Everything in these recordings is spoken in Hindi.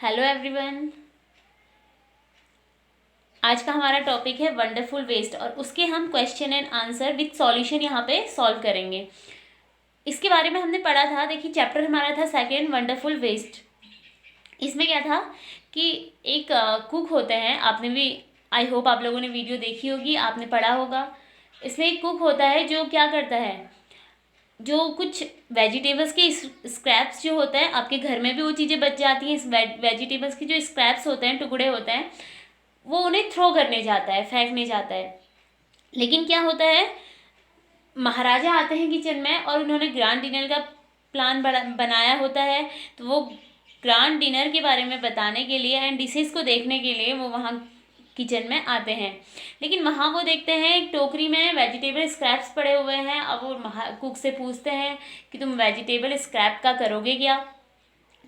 Hello everyone. आज का हमारा टॉपिक है वंडरफुल वेस्ट और उसके हम question and answer with solution यहाँ पे सॉल्व करेंगे। इसके बारे में हमने पढ़ा था। देखिए, चैप्टर हमारा था सेकंड, वंडरफुल वेस्ट। इसमें क्या था कि एक कुक होते हैं। आपने भी, आई होप आप लोगों ने वीडियो देखी होगी, आपने पढ़ा होगा। इसमें एक कुक होता है जो क्या करता है, जो कुछ वेजिटेबल्स के स्क्रैप्स जो होते हैं, आपके घर में भी वो चीज़ें बच जाती हैं। इस वेजिटेबल्स की जो स्क्रैप्स होते हैं, टुकड़े होते हैं, वो उन्हें थ्रो करने जाता है, फेंकने जाता है। लेकिन क्या होता है, महाराजा आते हैं किचन में और उन्होंने ग्रांड डिनर का प्लान बनाया होता है। तो वो ग्रांड डिनर के बारे में बताने के लिए एंड डिशेस को देखने के लिए वो वहाँ किचन में आते हैं। लेकिन वहाँ वो देखते हैं एक टोकरी में वेजिटेबल स्क्रैप्स पड़े हुए हैं। अब वो कुक से पूछते हैं कि तुम वेजिटेबल स्क्रैप का करोगे क्या।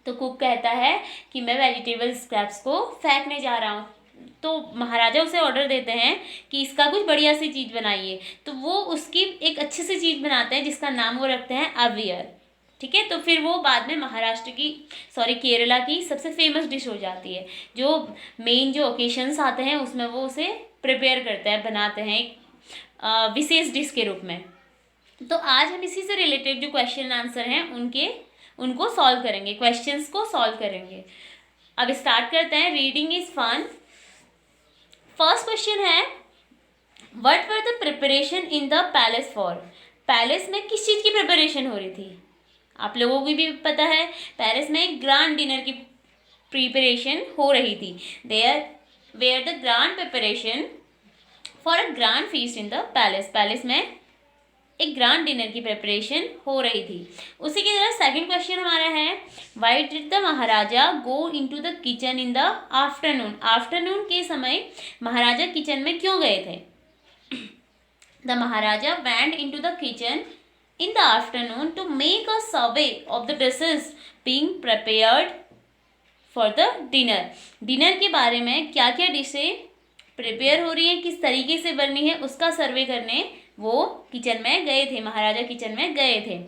तो कुक कहता है कि मैं वेजिटेबल स्क्रैप्स को फेंकने जा रहा हूँ। तो महाराजा उसे ऑर्डर देते हैं कि इसका कुछ बढ़िया सी चीज़ बनाइए। तो वो उसकी एक अच्छी सी चीज़ बनाते हैं जिसका नाम वो रखते हैं अवियर। ठीक है, तो फिर वो बाद में महाराष्ट्र की, सॉरी, केरला की सबसे फेमस डिश हो जाती है। जो मेन जो ओकेशंस आते हैं उसमें वो उसे प्रिपेयर करते हैं, बनाते हैं एक विशेष डिश के रूप में। तो आज हम इसी से रिलेटेड जो क्वेश्चन आंसर हैं उनको सॉल्व करेंगे, क्वेश्चंस को सॉल्व करेंगे। अब स्टार्ट करते हैं। Reading is fun. First question है, what were the preparation in the palace for. Palace में किस चीज़ की प्रिपरेशन हो रही थी? आप लोगों को भी पता है, पैलेस में एक ग्रांड डिनर की प्रिपरेशन हो रही थी। There were the grand preparation for a grand feast in the palace. Palace में एक ग्रांड डिनर की प्रिपरेशन हो रही थी। उसी की तरह सेकंड क्वेश्चन हमारा है, why did the Maharaja go into the kitchen in the afternoon. Afternoon के समय महाराजा किचन में क्यों गए थे? The Maharaja went into the kitchen in the afternoon to make a survey of the dishes being prepared for the dinner. Dinner के बारे में क्या क्या डिशें प्रिपेयर हो रही हैं, किस तरीके से बननी है, उसका सर्वे करने वो किचन में गए थे, महाराजा किचन में गए थे।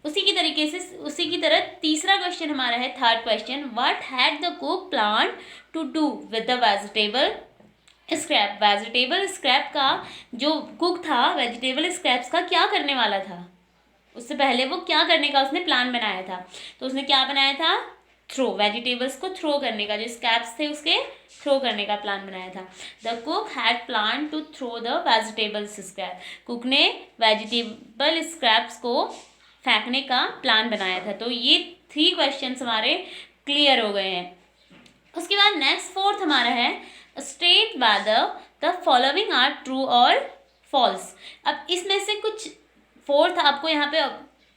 उसी की तरीके से, उसी की तरह तीसरा क्वेश्चन हमारा है, third question, what had the cook plan to do with the vegetable scrap. Vegetable scrap का जो कुक था, वेजिटेबल स्क्रैप्स का क्या करने वाला था? उससे पहले वो क्या करने का उसने प्लान बनाया था? तो उसने क्या बनाया था? थ्रो, वेजिटेबल्स को थ्रो करने का, जो स्क्रैप्स थे उसके थ्रो करने का प्लान बनाया था। The cook had plan to throw the vegetables scrap. Cook ने वेजिटेबल स्क्रैप्स को फेंकने का प्लान बनाया था। तो ये 3 क्वेश्चंस हमारे क्लियर हो गए हैं। उसके बाद नेक्स्ट फोर्थ हमारा है, state whether the following are true or false. अब इसमें से कुछ फोर्थ आपको यहाँ पे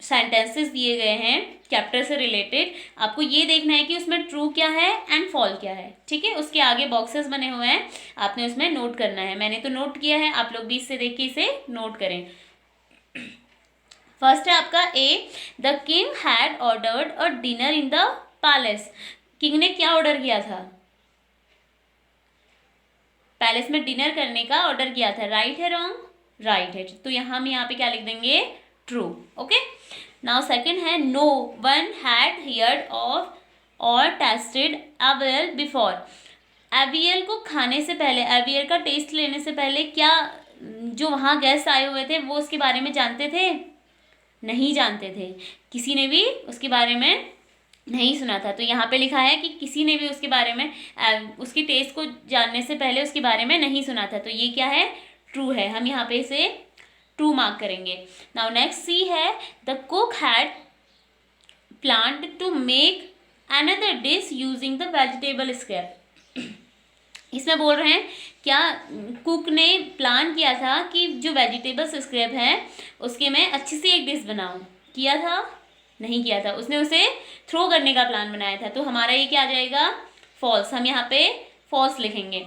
सेंटेंसेस दिए गए हैं चैप्टर से रिलेटेड। आपको ये देखना है कि उसमें ट्रू क्या है एंड फॉल क्या है। ठीक है, उसके आगे बॉक्सेस बने हुए हैं, आपने उसमें नोट करना है। मैंने तो नोट किया है, आप लोग भी इससे देख के इसे नोट करें। फर्स्ट है आपका A, the king had ordered a dinner in the palace. King ने क्या ऑर्डर किया था? पैलेस में डिनर करने का ऑर्डर किया था। राइट है, रॉन्ग? राइट है। तो हम यहाँ पे क्या लिख देंगे? ट्रू। ओके, नाउ सेकंड है, no one had heard of or tasted avial before. Avial को खाने से पहले, अवियल का टेस्ट लेने से पहले क्या जो वहाँ गेस्ट आए हुए थे वो उसके बारे में जानते थे? नहीं जानते थे, किसी ने भी उसके बारे में नहीं सुना था। तो यहाँ पे लिखा है कि किसी ने भी उसके बारे में, उसकी टेस्ट को जानने से पहले उसके बारे में नहीं सुना था। तो ये क्या है? ट्रू है। हम यहाँ पे इसे ट्रू मार्क करेंगे। नाउ नेक्स्ट सी है, the cook had planned to make another dish using the vegetable scrap. इसमें बोल रहे हैं क्या कुक ने प्लान किया था कि जो वेजिटेबल्स स्क्रैप है उसके मैं अच्छी सी एक डिश बनाऊं। किया था? नहीं किया था, उसने उसे थ्रो करने का प्लान बनाया था। तो हमारा ये क्या आ जाएगा? फॉल्स। हम यहाँ पे फॉल्स लिखेंगे।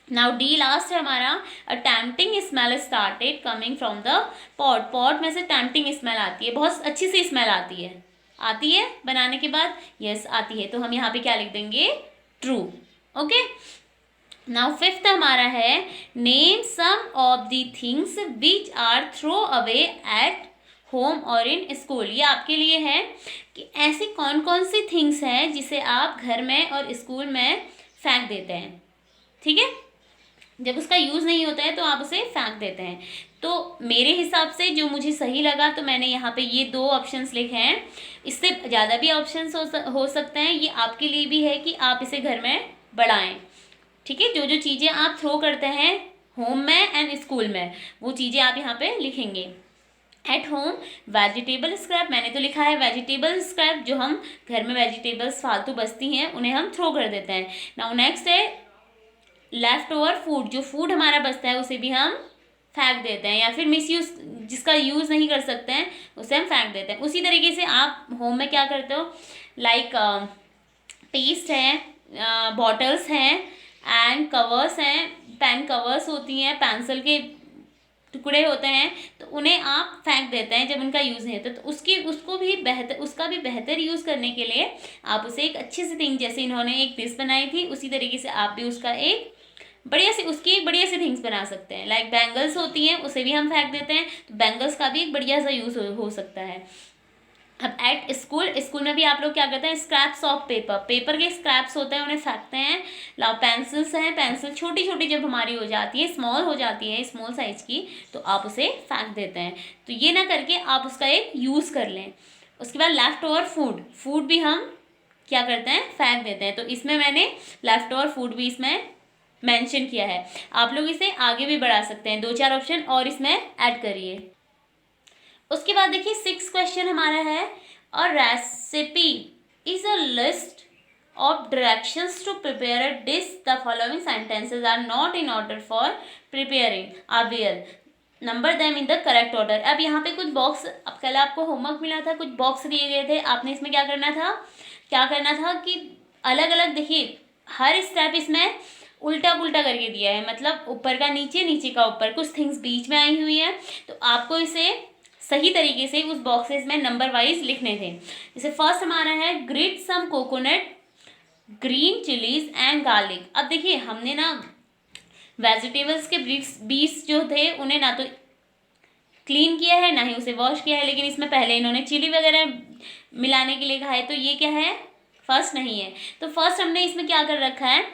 नाउ डी लास्ट है हमारा, a tempting smell started coming from the pot. Pot में से टेम्पटिंग स्मेल आती है, बहुत अच्छी सी स्मेल आती है। आती है बनाने के बाद? यस, आती है। तो हम यहाँ पे क्या लिख देंगे? ट्रू। ओके, नाउ फिफ्थ हमारा है, name some of the things which are throw away at home or in school. ये आपके लिए है कि ऐसी कौन कौन सी थिंग्स हैं जिसे आप घर में और स्कूल में फेंक देते हैं। ठीक है, जब उसका यूज़ नहीं होता है तो आप उसे फेंक देते हैं। तो मेरे हिसाब से जो मुझे सही लगा तो मैंने यहाँ पे ये 2 ऑप्शंस लिखे हैं। इससे ज़्यादा भी ऑप्शंस हो सकते हैं, ये आपके लिए भी है कि आप इसे घर में बढ़ाएं। ठीक है, जो जो चीज़ें आप थ्रो करते हैं होम में एंड स्कूल में, वो चीज़ें आप यहाँ पे लिखेंगे। एट होम वेजिटेबल स्क्रैप, मैंने तो लिखा है वेजिटेबल स्क्रैप, जो हम घर में वेजिटेबल्स फालतू बचती हैं उन्हें हम थ्रो कर देते हैं। नाउ नेक्स्ट है लेफ्ट ओवर फूड, जो फूड हमारा बचता है उसे भी हम फेंक देते हैं, या फिर मिस यूज़ जिसका यूज़ नहीं कर सकते हैं उसे हम फेंक देते हैं। उसी तरीके से आप होम में क्या करते हो, लाइक पेस्ट हैं, बॉटल्स हैं एंड कवर्स हैं, पेन कवर्स होती हैं, पेंसिल के टुकड़े होते हैं, तो उन्हें आप फेंक देते हैं जब उनका यूज़ नहीं होता। तो उसका भी बेहतर यूज़ करने के लिए आप उसे एक अच्छी सी थिंग, जैसे इन्होंने एक डिश बनाई थी उसी तरीके से आप भी उसका एक बढ़िया सी थिंग्स बना सकते हैं। लाइक बैंगल्स होती हैं, उसे भी हम फेंक देते हैं, तो बैंगल्स का भी एक बढ़िया सा यूज़ हो सकता है। अब एट स्कूल में भी आप लोग क्या करते हैं, स्क्रैप्स ऑफ पेपर के स्क्रैप्स होते हैं उन्हें फेंकते हैं। लाओ पेंसिल्स हैं, पेंसिल छोटी छोटी जब हमारी हो जाती है, स्मॉल हो जाती है, स्मॉल साइज की, तो आप उसे फेंक देते हैं। तो ये ना करके आप उसका एक यूज़ कर लें। उसके बाद लेफ्ट ओवर फूड भी हम क्या करते हैं, फेंक देते हैं। तो इसमें मैंने लेफ्ट ओवर फूड भी इसमें मेंशन किया है। आप लोग इसे आगे भी बढ़ा सकते हैं, 2-4 ऑप्शन और इसमें ऐड करिए। उसके बाद देखिए 6 क्वेश्चन हमारा है, और recipe is a list of directions to prepare a dish, the following sentences are not in order for preparing avial, number them in the correct order. अब यहाँ पे कुछ बॉक्स, अब कल आपको होमवर्क मिला था, कुछ बॉक्स दिए गए थे, आपने इसमें क्या करना था कि अलग अलग, देखिए हर स्टेप इसमें उल्टा पुल्टा करके दिया है, मतलब ऊपर का नीचे, नीचे का ऊपर, कुछ थिंग्स बीच में आई हुई है, तो आपको इसे सही तरीके से उस बॉक्सेस में नंबर वाइज लिखने थे। जैसे फर्स्ट हमारा है grate some coconut, green chillies and garlic. अब देखिए हमने ना वेजिटेबल्स के बीज जो थे उन्हें ना तो क्लीन किया है ना ही उसे वॉश किया है, लेकिन इसमें पहले इन्होंने चिली वगैरह मिलाने के लिए कहा है, तो ये क्या है, फर्स्ट नहीं है। तो फर्स्ट हमने इसमें क्या कर रखा है,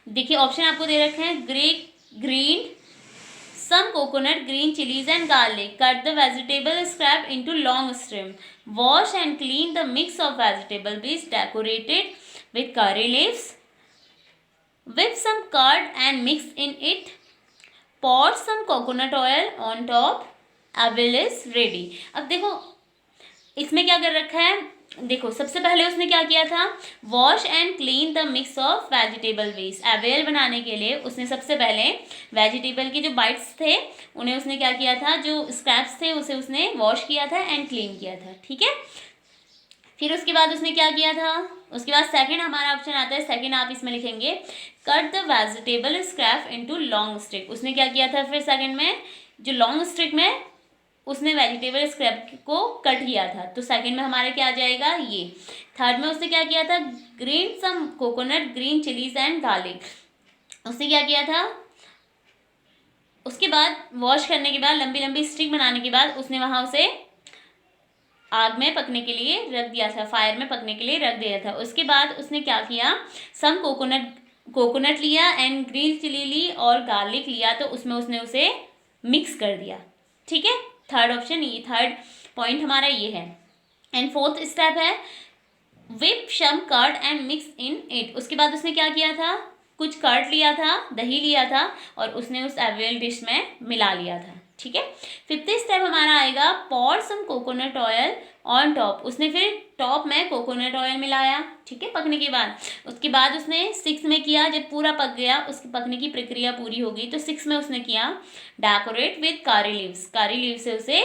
देखिए ऑप्शन आपको दे रखे हैं, green some coconut, green chilies and garlic. Cut the vegetable scrap into long strip. Wash and clean the mix of vegetable bits. Decorated with curry leaves. Whip some curd and mix in it. Pour some coconut oil on top. Avail is ready. अब देखो इसमें क्या कर रखा है, देखो सबसे पहले उसने क्या किया था, wash and clean the mix of vegetable waste. Avial बनाने के लिए उसने सबसे पहले वेजिटेबल के जो बाइट्स थे उन्हें उसने क्या किया था, जो स्क्रैप्स थे उसे उसने वॉश किया था एंड क्लीन किया था। ठीक है, फिर उसके बाद उसने क्या किया था, उसके बाद सेकंड हमारा ऑप्शन आता है, सेकंड आप इसमें लिखेंगे cut the vegetable scrap into long stick. उसने क्या किया था फिर सेकंड में, जो लॉन्ग स्टिक में उसने वेजिटेबल स्क्रैप को कट किया था, तो सेकंड में हमारा क्या आ जाएगा ये। थर्ड में उसने क्या किया था, grind some coconut, green chillies and garlic. उसने क्या किया था, उसके बाद वॉश करने के बाद लंबी लंबी स्टिक बनाने के बाद उसने वहां उसे आग में पकने के लिए रख दिया था, फायर में पकने के लिए रख दिया था। उसके बाद उसने क्या किया, सम कोकोनट लिया एंड ग्रीन चिली ली और गार्लिक लिया, तो उसमें उसने उसे मिक्स कर दिया। ठीक है, थर्ड ऑप्शन, ये थर्ड पॉइंट हमारा ये है। एंड फोर्थ स्टेप है whip some curd and mix in it. उसके बाद उसने क्या किया था, कुछ कर्ड लिया था, दही लिया था और उसने उस अवेल डिश में मिला लिया था। ठीक है, फिफ्थ स्टेप हमारा आएगा पॉर सम कोकोनट ऑयल ऑन टॉप। उसने फिर टॉप में कोकोनट ऑयल मिलाया, ठीक है, पकने के बाद। उसके बाद उसने 6 में किया, जब पूरा पक गया, उसकी पकने की प्रक्रिया पूरी हो गई, तो 6 में उसने किया डेकोरेट विद कारी लीव्स। कारी लीव से उसे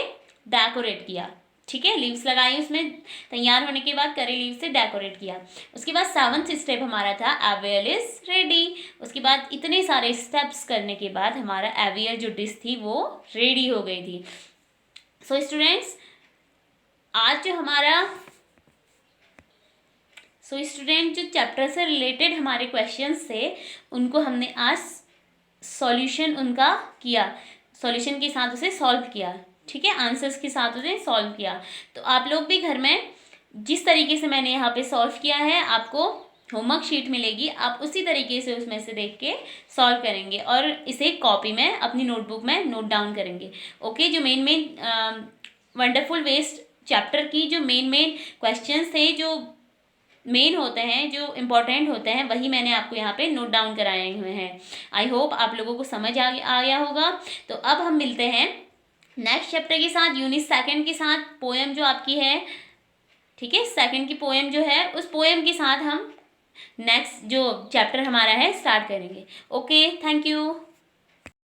डेकोरेट किया। ठीक है, लीव्स लगाई उसमें, तैयार होने के बाद करी लीव से डेकोरेट किया। उसके बाद 7th स्टेप हमारा था अवेल इज रेडी। उसके बाद इतने सारे स्टेप्स करने के बाद हमारा अवेल जो डिश थी वो रेडी हो गई थी। सो स्टूडेंट्स, आज जो हमारा जो चैप्टर से रिलेटेड हमारे क्वेश्चंस थे उनको हमने आज सॉल्यूशन उनका किया, सॉल्यूशन के साथ उसे सॉल्व किया। ठीक है, आंसर्स के साथ उसे सॉल्व किया। तो आप लोग भी घर में जिस तरीके से मैंने यहाँ पे सॉल्व किया है, आपको होमवर्क शीट मिलेगी, आप उसी तरीके से उसमें से देख के सॉल्व करेंगे और इसे कॉपी में अपनी नोटबुक में नोट डाउन करेंगे। ओके, जो मेन वंडरफुल वेस्ट चैप्टर की जो मेन क्वेश्चंस थे, जो मेन होते हैं, जो इम्पोर्टेंट होते हैं, वही मैंने आपको यहाँ पे नोट डाउन कराए हुए हैं। आई होप आप लोगों को समझ आ गया होगा। तो अब हम मिलते हैं नेक्स्ट चैप्टर के साथ, यूनिट सेकंड के साथ। पोएम जो आपकी है, ठीक है, सेकंड की पोएम जो है, उस पोएम के साथ हम नेक्स्ट जो चैप्टर हमारा है स्टार्ट करेंगे। Okay, thank you.